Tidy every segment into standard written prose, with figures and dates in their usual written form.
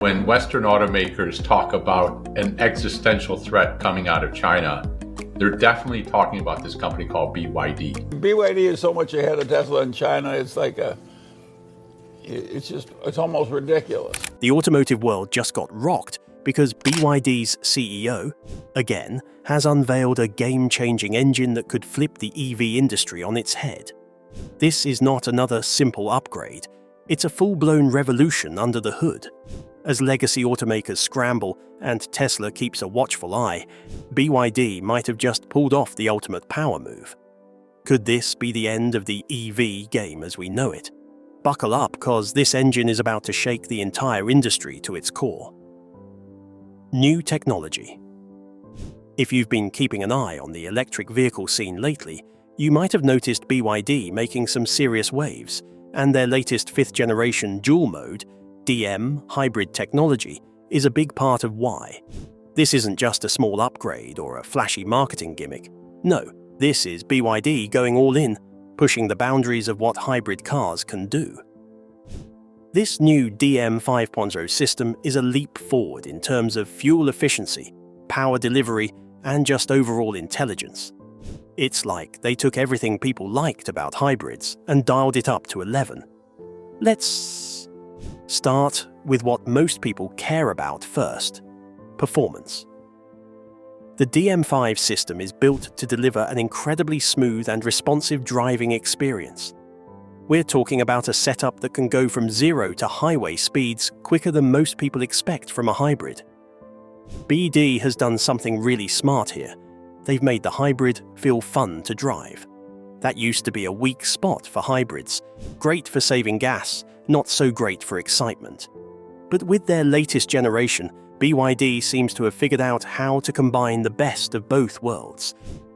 When Western automakers talk about an existential threat coming out of China, they're definitely talking about this company called BYD. BYD is so much ahead of Tesla in China, it's almost ridiculous. The automotive world just got rocked because BYD's CEO, again, has unveiled a game-changing engine that could flip the EV industry on its head. This is not another simple upgrade. It's a full-blown revolution under the hood. As legacy automakers scramble and Tesla keeps a watchful eye, BYD might have just pulled off the ultimate power move. Could this be the end of the EV game as we know it? Buckle up, cause this engine is about to shake the entire industry to its core. New technology. If you've been keeping an eye on the electric vehicle scene lately, you might have noticed BYD making some serious waves, and their latest 5th generation dual mode DM hybrid technology is a big part of why. This isn't just a small upgrade or a flashy marketing gimmick. No, this is BYD going all in, pushing the boundaries of what hybrid cars can do. This new DM 5.0 system is a leap forward in terms of fuel efficiency, power delivery, and just overall intelligence. It's like they took everything people liked about hybrids and dialed it up to 11. Let's start with what most people care about first: performance. The DM5 system is built to deliver an incredibly smooth and responsive driving experience. We're talking about a setup that can go from 0 to highway speeds quicker than most people expect from a hybrid. BD has done something really smart here. They've made the hybrid feel fun to drive. That used to be a weak spot for hybrids. Great for saving gas, not so great for excitement. But with their latest generation, BYD seems to have figured out how to combine the best of both worlds.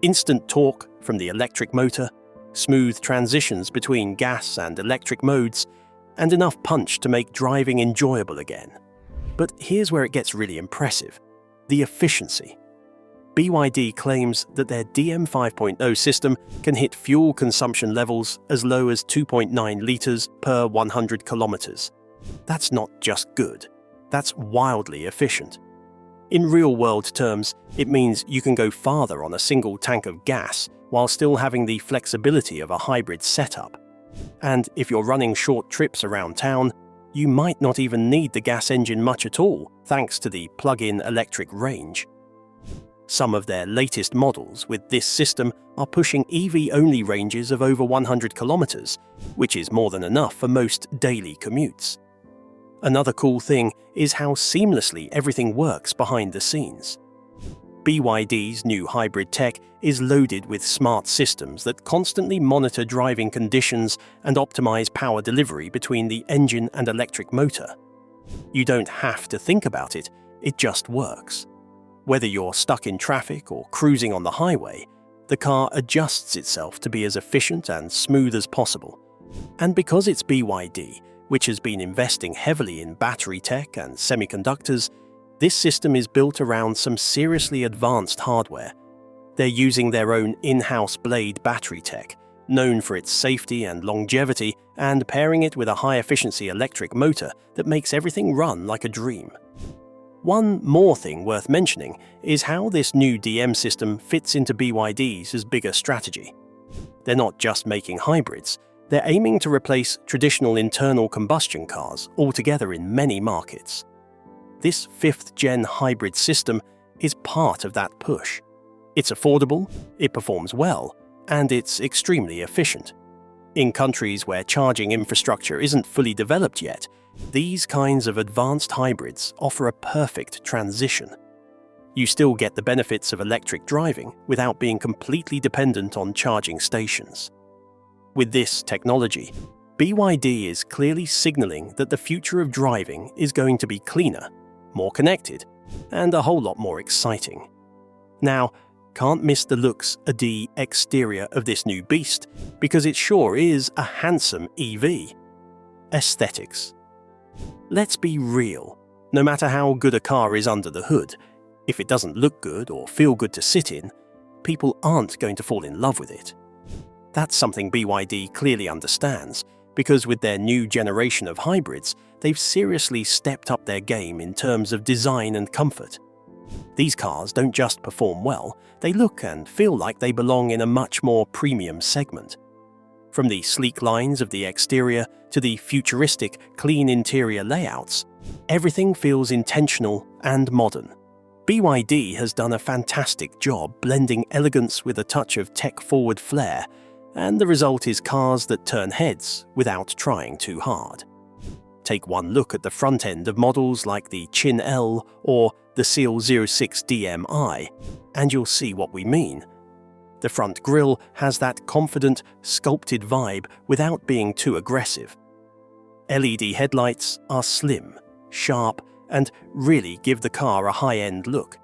Instant torque from the electric motor, smooth transitions between gas and electric modes, and enough punch to make driving enjoyable again. But here's where it gets really impressive: the efficiency. BYD claims that their DM 5.0 system can hit fuel consumption levels as low as 2.9 liters per 100 kilometers. That's not just good, that's wildly efficient. In real-world terms, it means you can go farther on a single tank of gas while still having the flexibility of a hybrid setup. And if you're running short trips around town, you might not even need the gas engine much at all, thanks to the plug-in electric range. Some of their latest models with this system are pushing EV-only ranges of over 100 kilometers, which is more than enough for most daily commutes. Another cool thing is how seamlessly everything works behind the scenes. BYD's new hybrid tech is loaded with smart systems that constantly monitor driving conditions and optimize power delivery between the engine and electric motor. You don't have to think about it, it just works. Whether you're stuck in traffic or cruising on the highway, the car adjusts itself to be as efficient and smooth as possible. And because it's BYD, which has been investing heavily in battery tech and semiconductors, this system is built around some seriously advanced hardware. They're using their own in-house blade battery tech, known for its safety and longevity, and pairing it with a high-efficiency electric motor that makes everything run like a dream. One more thing worth mentioning is how this new DM system fits into BYD's bigger strategy. They're not just making hybrids, they're aiming to replace traditional internal combustion cars altogether in many markets. This 5th-gen hybrid system is part of that push. It's affordable, it performs well, and it's extremely efficient. In countries where charging infrastructure isn't fully developed yet, these kinds of advanced hybrids offer a perfect transition. You still get the benefits of electric driving without being completely dependent on charging stations. With this technology, BYD is clearly signaling that the future of driving is going to be cleaner, more connected, and a whole lot more exciting. Now, can't miss the looks the exterior of this new beast, because it sure is a handsome EV. Aesthetics. Let's be real. No matter how good a car is under the hood, if it doesn't look good or feel good to sit in, people aren't going to fall in love with it. That's something BYD clearly understands, because with their new generation of hybrids, they've seriously stepped up their game in terms of design and comfort. These cars don't just perform well, they look and feel like they belong in a much more premium segment. From the sleek lines of the exterior to the futuristic, clean interior layouts, everything feels intentional and modern. BYD has done a fantastic job blending elegance with a touch of tech-forward flair, and the result is cars that turn heads without trying too hard. Take one look at the front end of models like the Chin L or the Seal 06 DMI, and you'll see what we mean. The front grille has that confident, sculpted vibe without being too aggressive. LED headlights are slim, sharp, and really give the car a high-end look.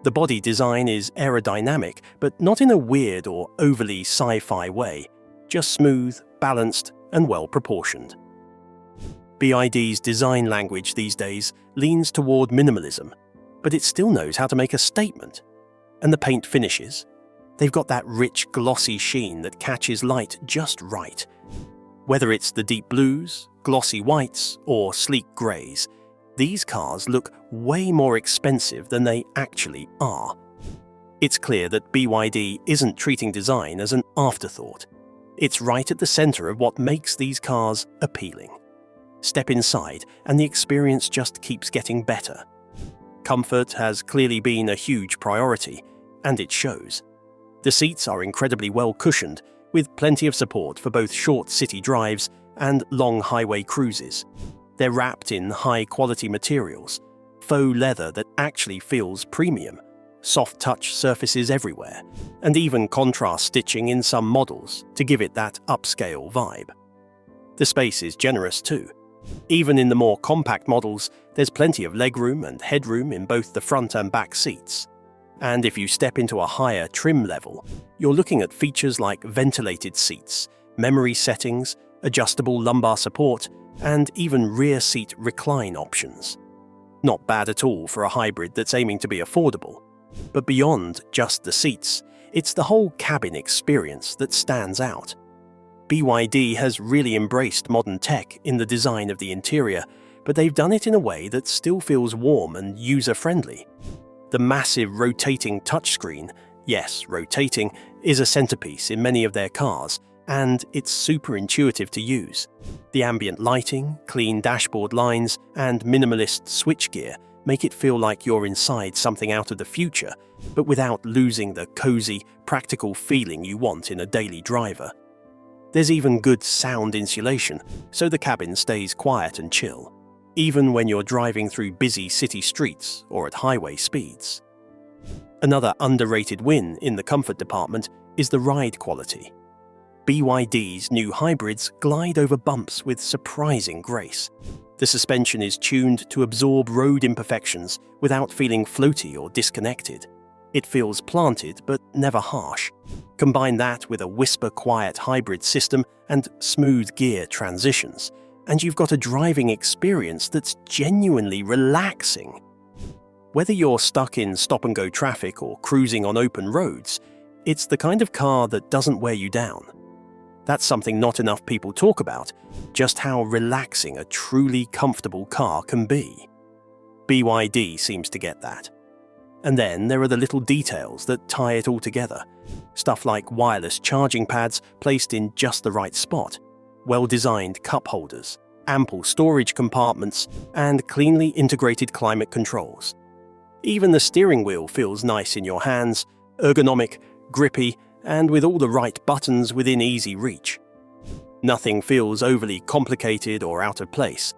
The body design is aerodynamic, but not in a weird or overly sci-fi way, just smooth, balanced, and well-proportioned. BYD's design language these days leans toward minimalism, but it still knows how to make a statement. And the paint finishes, they've got that rich, glossy sheen that catches light just right. Whether it's the deep blues, glossy whites, or sleek greys, these cars look way more expensive than they actually are. It's clear that BYD isn't treating design as an afterthought. It's right at the center of what makes these cars appealing. Step inside, and the experience just keeps getting better. Comfort has clearly been a huge priority, and it shows. The seats are incredibly well cushioned, with plenty of support for both short city drives and long highway cruises. They're wrapped in high-quality materials, faux leather that actually feels premium, soft-touch surfaces everywhere, and even contrast stitching in some models to give it that upscale vibe. The space is generous too. Even in the more compact models, there's plenty of legroom and headroom in both the front and back seats. And if you step into a higher trim level, you're looking at features like ventilated seats, memory settings, adjustable lumbar support, and even rear seat recline options. Not bad at all for a hybrid that's aiming to be affordable. But beyond just the seats, it's the whole cabin experience that stands out. BYD has really embraced modern tech in the design of the interior, but they've done it in a way that still feels warm and user-friendly. The massive rotating touchscreen, yes, rotating, is a centerpiece in many of their cars, and it's super intuitive to use. The ambient lighting, clean dashboard lines, and minimalist switchgear make it feel like you're inside something out of the future, but without losing the cozy, practical feeling you want in a daily driver. There's even good sound insulation, so the cabin stays quiet and chill, even when you're driving through busy city streets or at highway speeds. Another underrated win in the comfort department is the ride quality. BYD's new hybrids glide over bumps with surprising grace. The suspension is tuned to absorb road imperfections without feeling floaty or disconnected. It feels planted but never harsh. Combine that with a whisper-quiet hybrid system and smooth gear transitions, and you've got a driving experience that's genuinely relaxing. Whether you're stuck in stop-and-go traffic or cruising on open roads, it's the kind of car that doesn't wear you down. That's something not enough people talk about, just how relaxing a truly comfortable car can be. BYD seems to get that. And then there are the little details that tie it all together. Stuff like wireless charging pads placed in just the right spot, well-designed cup holders, ample storage compartments, and cleanly integrated climate controls. Even the steering wheel feels nice in your hands, ergonomic, grippy, and with all the right buttons within easy reach. Nothing feels overly complicated or out of place.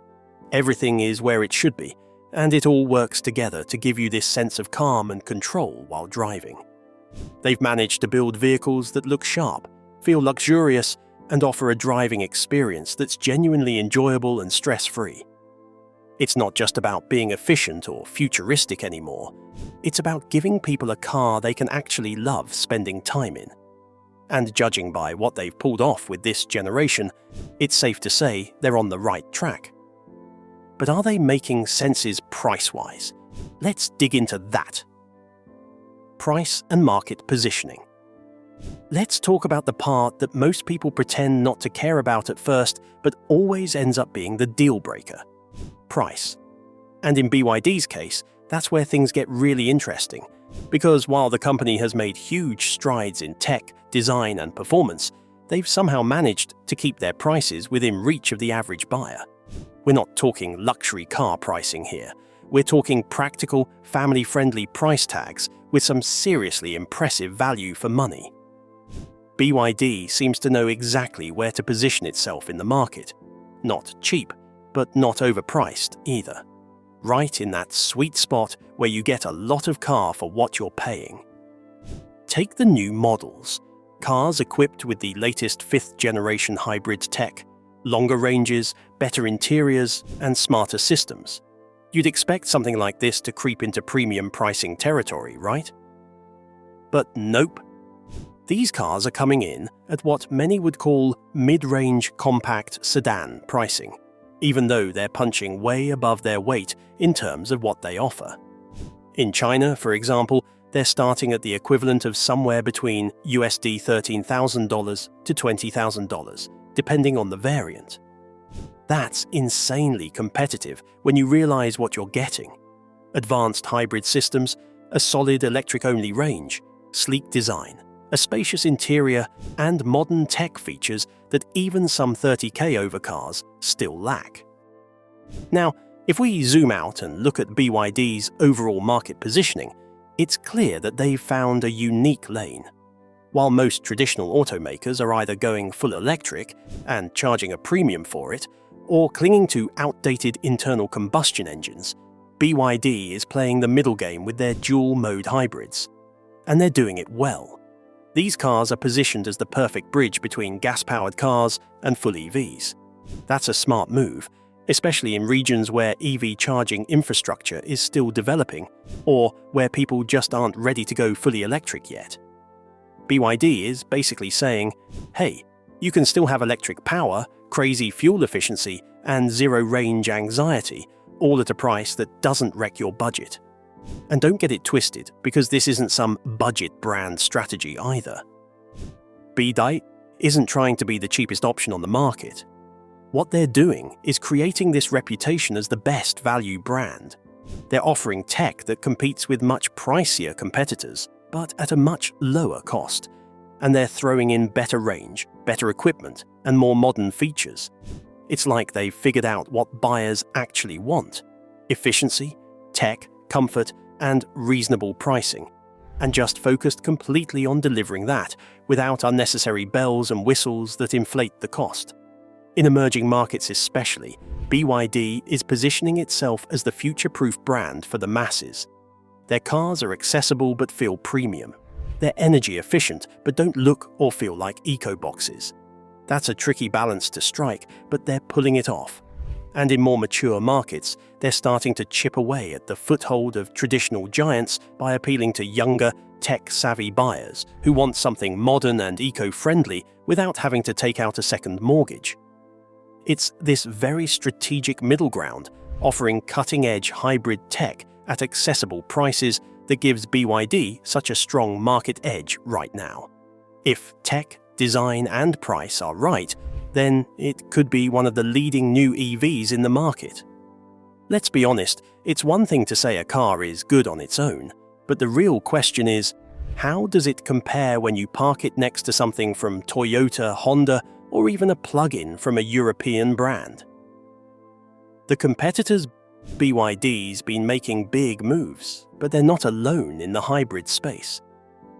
Everything is where it should be, and it all works together to give you this sense of calm and control while driving. They've managed to build vehicles that look sharp, feel luxurious, and offer a driving experience that's genuinely enjoyable and stress-free. It's not just about being efficient or futuristic anymore. It's about giving people a car they can actually love spending time in. And judging by what they've pulled off with this generation, it's safe to say they're on the right track. But are they making senses price-wise? Let's dig into that. Price and market positioning. Let's talk about the part that most people pretend not to care about at first, but always ends up being the deal breaker: price. And in BYD's case, that's where things get really interesting, because while the company has made huge strides in tech, design, and performance, they've somehow managed to keep their prices within reach of the average buyer. We're not talking luxury car pricing here. We're talking practical, family-friendly price tags with some seriously impressive value for money. BYD seems to know exactly where to position itself in the market. Not cheap, but not overpriced either. Right in that sweet spot where you get a lot of car for what you're paying. Take the new models. Cars equipped with the latest 5th-generation hybrid tech, longer ranges, better interiors, and smarter systems. You'd expect something like this to creep into premium pricing territory, right? But nope. These cars are coming in at what many would call mid-range compact sedan pricing, even though they're punching way above their weight in terms of what they offer. In China, for example, they're starting at the equivalent of somewhere between USD $13,000 to $20,000, depending on the variant. That's insanely competitive when you realize what you're getting. Advanced hybrid systems, a solid electric-only range, sleek design, a spacious interior, and modern tech features that even some 30K over cars still lack. Now, if we zoom out and look at BYD's overall market positioning, it's clear that they've found a unique lane. While most traditional automakers are either going full electric and charging a premium for it, or clinging to outdated internal combustion engines, BYD is playing the middle game with their dual-mode hybrids. And they're doing it well. These cars are positioned as the perfect bridge between gas-powered cars and full EVs. That's a smart move, especially in regions where EV charging infrastructure is still developing, or where people just aren't ready to go fully electric yet. BYD is basically saying, hey, you can still have electric power, crazy fuel efficiency, and zero-range anxiety, all at a price that doesn't wreck your budget. And don't get it twisted, because this isn't some budget brand strategy either. BYD isn't trying to be the cheapest option on the market. What they're doing is creating this reputation as the best value brand. They're offering tech that competes with much pricier competitors, but at a much lower cost. And they're throwing in better range, better equipment, and more modern features. It's like they've figured out what buyers actually want: efficiency, tech, comfort, and reasonable pricing, and just focused completely on delivering that without unnecessary bells and whistles that inflate the cost. In emerging markets especially, BYD is positioning itself as the future-proof brand for the masses. Their cars are accessible but feel premium. They're energy efficient but don't look or feel like eco-boxes. That's a tricky balance to strike, but they're pulling it off. And in more mature markets, they're starting to chip away at the foothold of traditional giants by appealing to younger, tech-savvy buyers who want something modern and eco-friendly without having to take out a second mortgage. It's this very strategic middle ground, offering cutting-edge hybrid tech at accessible prices, that gives BYD such a strong market edge right now. If tech, design, and price are right, then it could be one of the leading new EVs in the market. Let's be honest, it's one thing to say a car is good on its own, but the real question is, how does it compare when you park it next to something from Toyota, Honda, or even a plug-in from a European brand? The competitors BYD's been making big moves, but they're not alone in the hybrid space.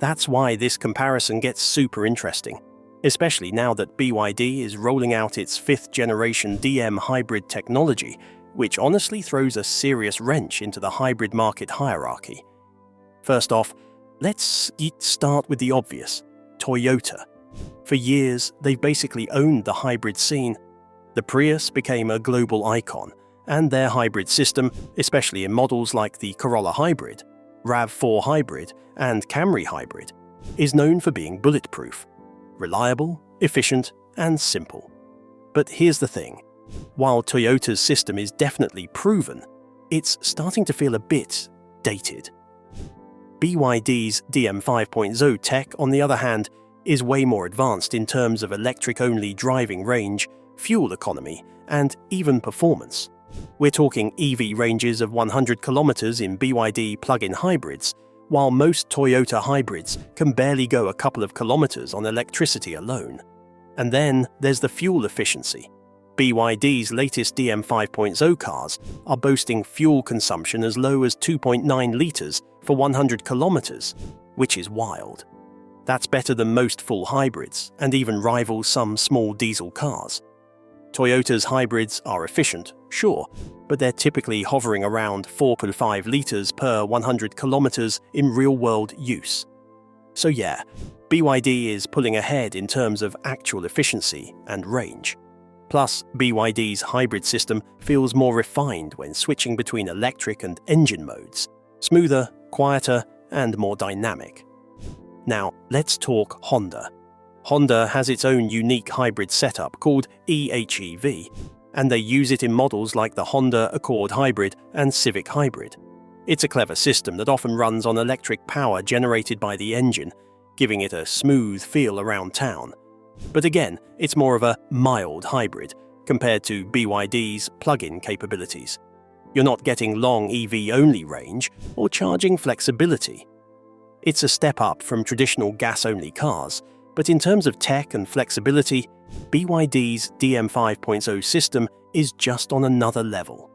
That's why this comparison gets super interesting, especially now that BYD is rolling out its 5th-generation DM hybrid technology, which honestly throws a serious wrench into the hybrid market hierarchy. First off, let's start with the obvious: Toyota. For years, they've basically owned the hybrid scene. The Prius became a global icon, and their hybrid system, especially in models like the Corolla Hybrid, RAV4 Hybrid, and Camry Hybrid, is known for being bulletproof, reliable, efficient, and simple. But here's the thing: while Toyota's system is definitely proven, it's starting to feel a bit dated. BYD's DM 5.0 tech, on the other hand, is way more advanced in terms of electric-only driving range, fuel economy, and even performance. We're talking EV ranges of 100 kilometers in BYD plug-in hybrids, while most Toyota hybrids can barely go a couple of kilometers on electricity alone. And then there's the fuel efficiency. BYD's latest DM 5.0 cars are boasting fuel consumption as low as 2.9 liters for 100 kilometers, which is wild. That's better than most full hybrids and even rivals some small diesel cars. Toyota's hybrids are efficient, sure, but they're typically hovering around 4.5 liters per 100 kilometers in real-world use. So yeah, BYD is pulling ahead in terms of actual efficiency and range. Plus, BYD's hybrid system feels more refined when switching between electric and engine modes, smoother, quieter, and more dynamic. Now, let's talk Honda. Honda has its own unique hybrid setup called eHEV, and they use it in models like the Honda Accord Hybrid and Civic Hybrid. It's a clever system that often runs on electric power generated by the engine, giving it a smooth feel around town. But again, it's more of a mild hybrid compared to BYD's plug-in capabilities. You're not getting long EV-only range or charging flexibility. It's a step up from traditional gas-only cars, but in terms of tech and flexibility, BYD's DM 5.0 system is just on another level.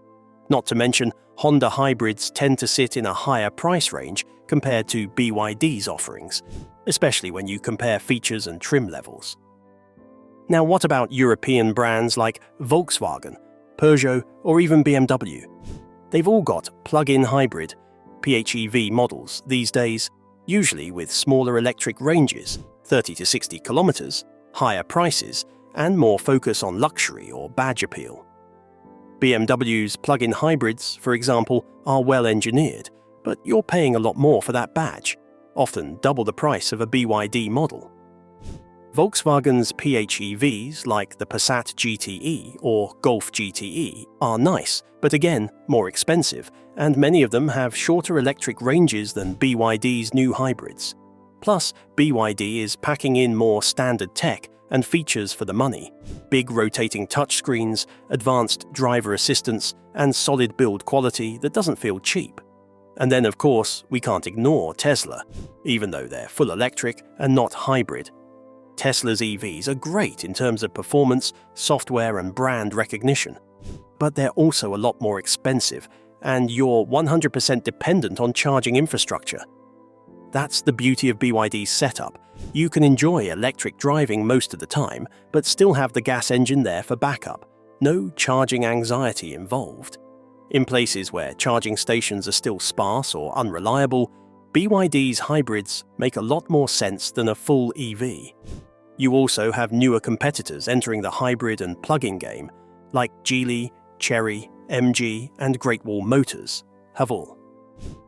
Not to mention, Honda hybrids tend to sit in a higher price range compared to BYD's offerings, especially when you compare features and trim levels. Now, what about European brands like Volkswagen, Peugeot, or even BMW? They've all got plug-in hybrid, PHEV models these days, usually with smaller electric ranges, 30 to 60 kilometers, higher prices, and more focus on luxury or badge appeal. BMW's plug-in hybrids, for example, are well engineered, but you're paying a lot more for that badge, often double the price of a BYD model. Volkswagen's PHEVs, like the Passat GTE or Golf GTE, are nice, but again, more expensive, and many of them have shorter electric ranges than BYD's new hybrids. Plus, BYD is packing in more standard tech and features for the money: big rotating touchscreens, advanced driver assistance, and solid build quality that doesn't feel cheap. And then, of course, we can't ignore Tesla, even though they're full electric and not hybrid. Tesla's EVs are great in terms of performance, software, and brand recognition. But they're also a lot more expensive, and you're 100% dependent on charging infrastructure. That's the beauty of BYD's setup. You can enjoy electric driving most of the time, but still have the gas engine there for backup. No charging anxiety involved. In places where charging stations are still sparse or unreliable, BYD's hybrids make a lot more sense than a full EV. You also have newer competitors entering the hybrid and plug-in game, like Geely, Chery, MG, and Great Wall Motors, have all.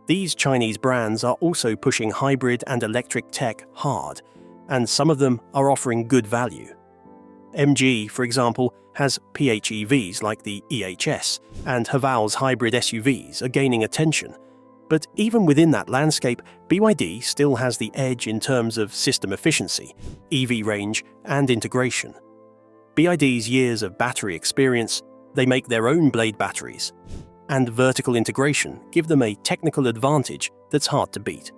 These Chinese brands are also pushing hybrid and electric tech hard, and some of them are offering good value. MG, for example, has PHEVs like the EHS, and Haval's hybrid SUVs are gaining attention. But even within that landscape, BYD still has the edge in terms of system efficiency, EV range, and integration. BYD's years of battery experience, they make their own blade batteries, and vertical integration give them a technical advantage that's hard to beat.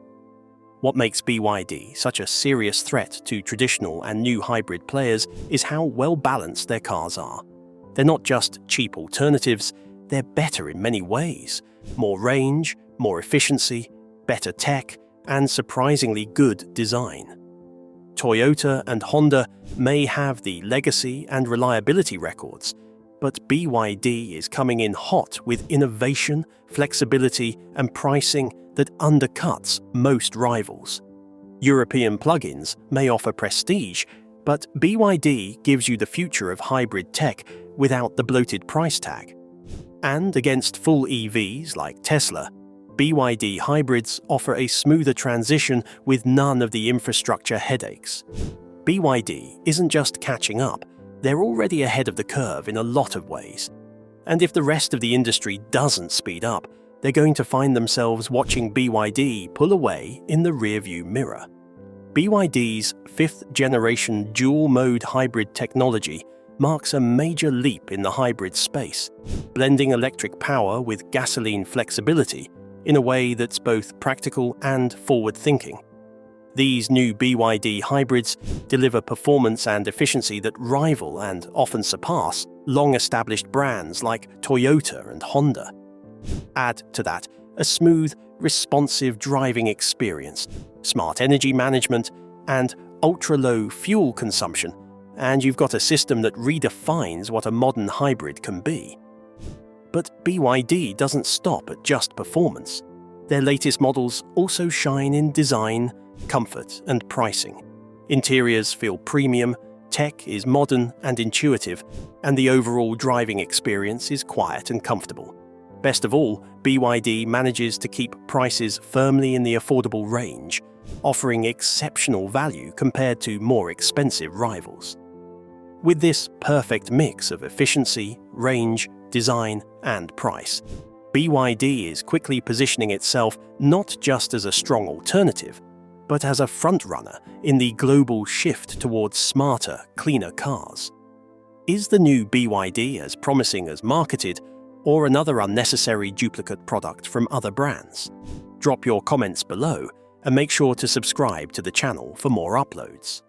What makes BYD such a serious threat to traditional and new hybrid players is how well balanced their cars are. They're not just cheap alternatives, they're better in many ways. More range, more efficiency, better tech, and surprisingly good design. Toyota and Honda may have the legacy and reliability records, but BYD is coming in hot with innovation, flexibility, and pricing that undercuts most rivals. European plug-ins may offer prestige, but BYD gives you the future of hybrid tech without the bloated price tag. And against full EVs like Tesla, BYD hybrids offer a smoother transition with none of the infrastructure headaches. BYD isn't just catching up, they're already ahead of the curve in a lot of ways. And if the rest of the industry doesn't speed up, they're going to find themselves watching BYD pull away in the rearview mirror. BYD's fifth-generation dual-mode hybrid technology marks a major leap in the hybrid space, blending electric power with gasoline flexibility in a way that's both practical and forward-thinking. These new BYD hybrids deliver performance and efficiency that rival and often surpass long-established brands like Toyota and Honda. Add to that a smooth, responsive driving experience, smart energy management, and ultra-low fuel consumption, and you've got a system that redefines what a modern hybrid can be. But BYD doesn't stop at just performance. Their latest models also shine in design, comfort, and pricing. Interiors feel premium, tech is modern and intuitive, and the overall driving experience is quiet and comfortable. Best of all, BYD manages to keep prices firmly in the affordable range, offering exceptional value compared to more expensive rivals. With this perfect mix of efficiency, range, design, and price, BYD is quickly positioning itself not just as a strong alternative, but as a frontrunner in the global shift towards smarter, cleaner cars. Is the new BYD as promising as marketed, or another unnecessary duplicate product from other brands? Drop your comments below and make sure to subscribe to the channel for more uploads.